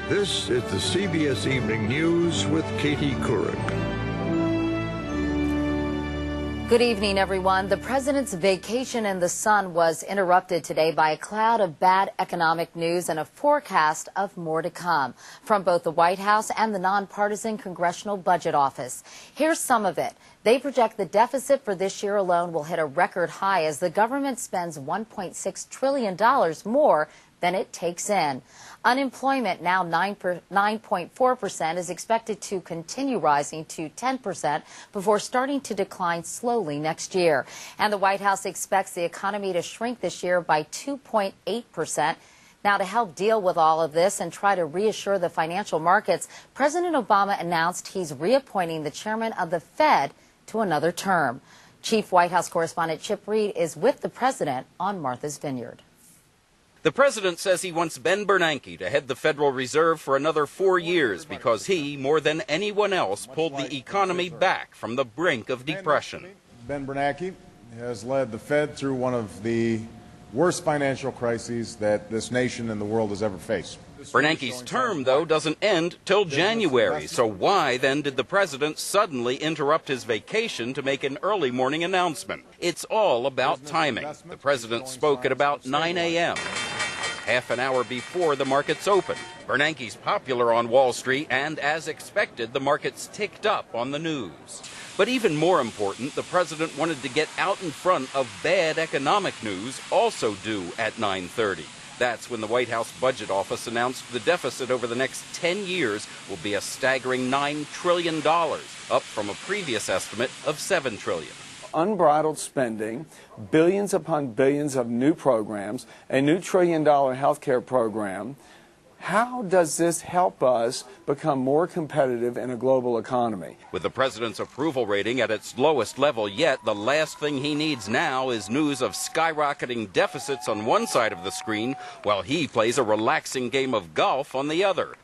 This is the CBS Evening News with Katie Couric. Good evening, everyone. The president's vacation in the sun was interrupted today by a cloud of bad economic news and a forecast of more to come from both the White House and the nonpartisan Congressional Budget Office. Here's some of it. They project the deficit for this year alone will hit a record high as the government spends $1.6 trillion more than it takes in. Unemployment, now 9.4%, is expected to continue rising to 10% before starting to decline slowly next year. And the White House expects the economy to shrink this year by 2.8%. Now, to help deal with all of this and try to reassure the financial markets, President Obama announced he's reappointing the chairman of the Fed to another term. Chief White House correspondent Chip Reed is with the president on Martha's Vineyard. The president says he wants Ben Bernanke to head the Federal Reserve for another 4 years because he, more than anyone else, pulled the economy back from the brink of depression. Ben Bernanke has led the Fed through one of the worst financial crises that this nation and the world has ever faced. Bernanke's term, though, doesn't end till January, so why then did the president suddenly interrupt his vacation to make an early morning announcement? It's all about timing. The president spoke at about 9 a.m., half an hour before the markets opened. Bernanke's popular on Wall Street, and as expected, the markets ticked up on the news. But even more important, the president wanted to get out in front of bad economic news, also due at 9:30. That's when the White House Budget Office announced the deficit over the next 10 years will be a staggering $9 trillion, up from a previous estimate of $7 trillion. Unbridled spending, billions upon billions of new programs, a new $1 trillion health care program. How does this help us become more competitive in a global economy? With the president's approval rating at its lowest level yet, the last thing he needs now is news of skyrocketing deficits on one side of the screen while he plays a relaxing game of golf on the other.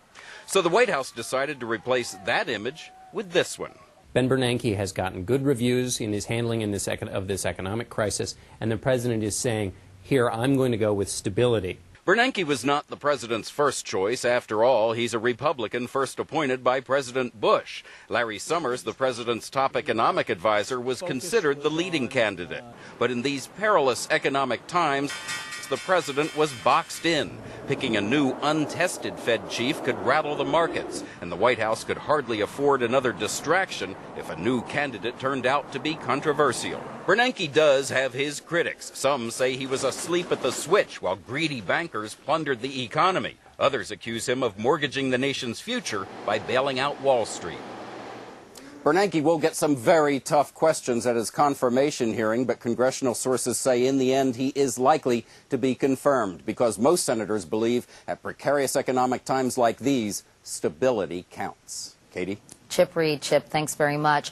So the White House decided to replace that image with this one. Ben Bernanke has gotten good reviews in his handling of this economic crisis, and the president is saying, here, I'm going to go with stability. Bernanke was not the president's first choice. After all, he's a Republican first appointed by President Bush. Larry Summers, the president's top economic advisor, was considered the leading candidate. But in these perilous economic times, the president was boxed in. Picking a new, untested Fed chief could rattle the markets, and the White House could hardly afford another distraction if a new candidate turned out to be controversial. Bernanke does have his critics. Some say he was asleep at the switch while greedy bankers plundered the economy. Others accuse him of mortgaging the nation's future by bailing out Wall Street. Bernanke will get some very tough questions at his confirmation hearing, but congressional sources say in the end he is likely to be confirmed because most senators believe at precarious economic times like these, stability counts. Katie? Chip Reed. Chip, thanks very much.